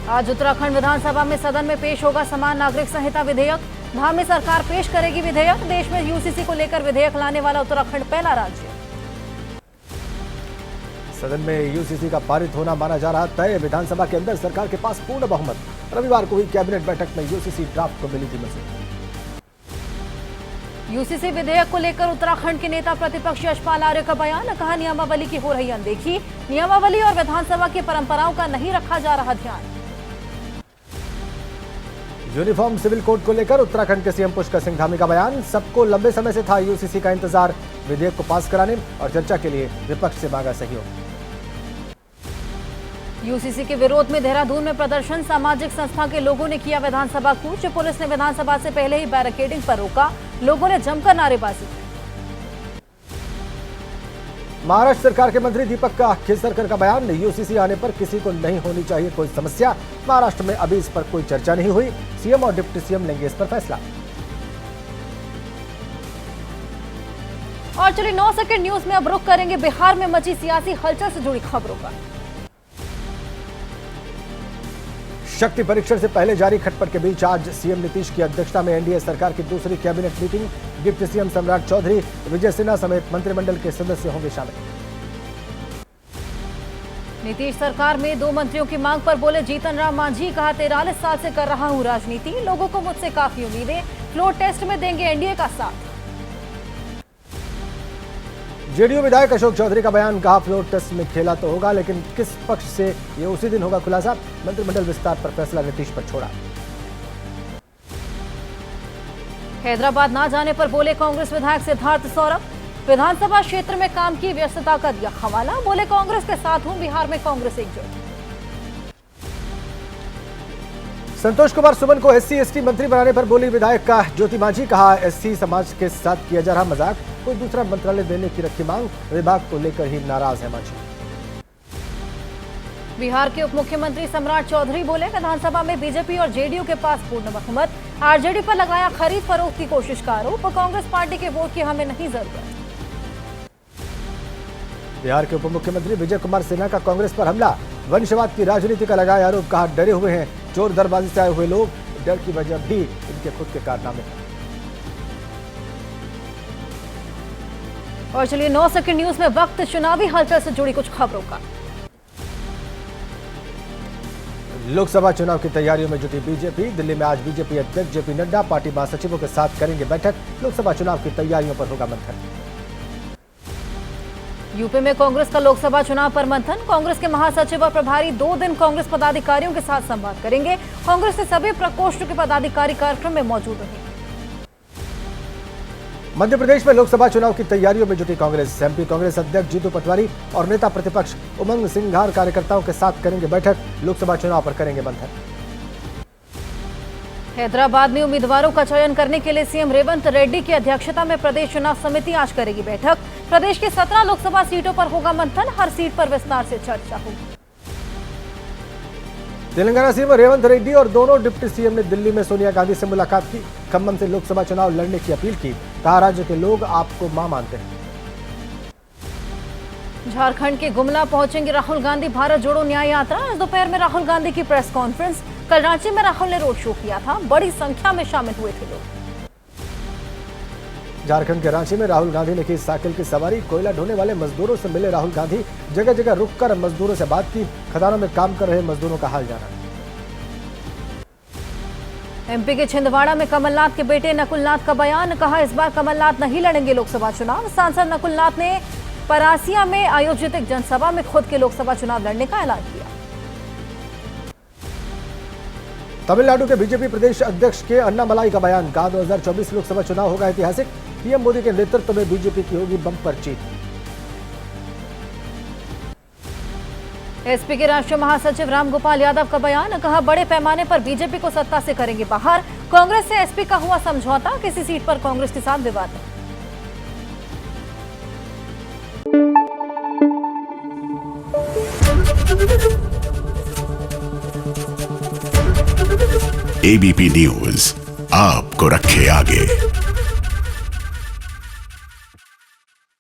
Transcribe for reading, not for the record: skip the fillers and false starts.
आज उत्तराखंड विधानसभा में सदन में पेश होगा समान नागरिक संहिता विधेयक। धामी सरकार पेश करेगी विधेयक। देश में यूसीसी को लेकर विधेयक लाने वाला उत्तराखंड पहला राज्य। सदन में यूसीसी का पारित होना माना जा रहा तय। विधानसभा के अंदर सरकार के पास पूर्ण बहुमत। रविवार को हुई कैबिनेट बैठक में यूसीसी ड्राफ्ट को मिली थी मंजूरी। यूसीसी विधेयक को लेकर उत्तराखंड के नेता प्रतिपक्ष यशपाल आर्य का बयान। कहा, नियमावली की हो रही अनदेखी। नियमावली और विधानसभा की परंपराओं का नहीं रखा जा रहा ध्यान। यूनिफॉर्म सिविल कोड को लेकर उत्तराखंड के सीएम पुष्कर सिंह धामी का बयान। सबको लंबे समय से था यूसीसी का इंतजार। विधेयक को पास कराने और चर्चा के लिए विपक्ष से मांगा सहयोग। यूसीसी के विरोध में देहरादून में प्रदर्शन। सामाजिक संस्था के लोगों ने किया विधानसभा कूच। पुलिस ने विधानसभा से पहले ही बैरिकेडिंग पर रोका। लोगों ने जमकर नारेबाजी की। महाराष्ट्र सरकार के मंत्री दीपक केसरकर का बयान। यूसीसी आने पर किसी को नहीं होनी चाहिए कोई समस्या। महाराष्ट्र में अभी इस पर कोई चर्चा नहीं हुई। सीएम और डिप्टी सीएम लेंगे इस पर फैसला। और चलिए 9 सेकंड न्यूज में अब रुख करेंगे बिहार में मची सियासी हलचल से जुड़ी खबरों का। शक्ति परीक्षण से पहले जारी खटपट के बीच आज सीएम नीतीश की अध्यक्षता में एनडीए सरकार की दूसरी कैबिनेट मीटिंग। डिप्टी सीएम सम्राट चौधरी, विजय सिन्हा समेत मंत्रिमंडल के सदस्य होंगे शामिल। नीतीश सरकार में 2 मंत्रियों की मांग पर बोले जीतन राम मांझी। कहा, 43 साल से कर रहा हूं राजनीति। लोगों को मुझसे काफी उम्मीदें। फ्लोर टेस्ट में देंगे एनडीए का साथ। जेडीयू विधायक अशोक चौधरी का बयान। कहा, फ्लोर टेस्ट में खेला तो होगा लेकिन किस पक्ष से ये उसी दिन होगा खुलासा। मंत्रिमंडल विस्तार पर फैसला नीतीश पर छोड़ा। हैदराबाद ना जाने पर बोले कांग्रेस विधायक सिद्धार्थ सौरभ। विधानसभा क्षेत्र में काम की व्यस्तता का दिया हवाला। बोले, कांग्रेस के साथ हूं, बिहार में कांग्रेस एकजुट। संतोष कुमार सुमन को एससी एसटी मंत्री बनाने पर बोली विधायक का ज्योति मांझी। कहा, एससी समाज के साथ किया जा रहा मजाक। कोई दूसरा मंत्रालय देने की रखी मांग। विभाग को लेकर ही नाराज है मांझी। बिहार के उप मुख्यमंत्री सम्राट चौधरी बोले, विधानसभा में बीजेपी और जेडीयू के पास पूर्ण बहुमत। आरजेडी पर लगाया खरीद फरोख्त की कोशिश का आरोप। कांग्रेस पार्टी के वोट की हमें नहीं जरूरत। बिहार के उप मुख्यमंत्री विजय कुमार सिन्हा का कांग्रेस पर हमला। वंशवाद की राजनीति का लगाया आरोप। कहा, डरे हुए हैं चोर दरबाजी से आए हुए लोग। डर की वजह भी इनके खुद के कारनामे हैं। और चलिए 9 सेकंड न्यूज में वक्त चुनावी हलचल से जुड़ी कुछ खबरों का। लोकसभा चुनाव की तैयारियों में जुटी बीजेपी। दिल्ली में आज बीजेपी अध्यक्ष जेपी नड्डा पार्टी महासचिवों के साथ करेंगे बैठक। लोकसभा चुनाव की तैयारियों पर होगा मंथन। यूपी में कांग्रेस का लोकसभा चुनाव पर मंथन। कांग्रेस के महासचिव और प्रभारी 2 दिन कांग्रेस पदाधिकारियों के साथ संवाद करेंगे। कांग्रेस के सभी प्रकोष्ठ के पदाधिकारी कार्यक्रम में मौजूद रहेंगे। मध्य प्रदेश में लोकसभा चुनाव की तैयारियों में जुटी कांग्रेस। एमपी कांग्रेस अध्यक्ष जीतू पटवारी और नेता प्रतिपक्ष उमंग सिंघार कार्यकर्ताओं के साथ करेंगे बैठक। लोकसभा चुनाव पर करेंगे मंथन। हैदराबाद में उम्मीदवारों का चयन करने के लिए सीएम रेवंत रेड्डी की अध्यक्षता में प्रदेश चुनाव समिति आज करेगी बैठक। प्रदेश की 17 लोकसभा सीटों पर होगा मंथन। हर सीट पर विस्तार से चर्चा होगी। तेलंगाना सीएम रेवंत रेड्डी और दोनों डिप्टी सीएम ने दिल्ली में सोनिया गांधी से मुलाकात की। खम्मम से लोकसभा चुनाव लड़ने की अपील की। कहा, राज्य के लोग आपको मां मानते हैं। झारखंड के गुमला पहुंचेंगे राहुल गांधी। भारत जोड़ो न्याय यात्रा। आज दोपहर में राहुल गांधी की प्रेस कॉन्फ्रेंस। कल रांची में राहुल ने रोड शो किया था। बड़ी संख्या में शामिल हुए थे लोग। झारखंड के रांची में राहुल गांधी ने की साइकिल की सवारी। कोयला ढोने वाले मजदूरों से मिले राहुल गांधी। जगह जगह रुककर मजदूरों से बात की। खदानों में काम कर रहे मजदूरों का हाल जाना। एमपी के छिंदवाड़ा में कमलनाथ के बेटे नकुलनाथ का बयान। कहा, इस बार कमलनाथ नहीं लड़ेंगे लोकसभा चुनाव। सांसद नकुलनाथ ने परासिया में आयोजित एक जनसभा में खुद के लोकसभा चुनाव लड़ने का ऐलान किया। तमिलनाडु के बीजेपी प्रदेश अध्यक्ष के अन्नामलाई का बयान। कहा, 2024 लोकसभा चुनाव होगा ऐतिहासिक। पीएम मोदी के नेतृत्व में बीजेपी की होगी बम्पर जीत। एसपी के राष्ट्रीय महासचिव रामगोपाल यादव का बयान। कहा, बड़े पैमाने पर बीजेपी को सत्ता से करेंगे बाहर। कांग्रेस से एसपी का हुआ समझौता। किसी सीट पर कांग्रेस के साथ विवाद नहीं। एबीपी न्यूज आपको रखे आगे।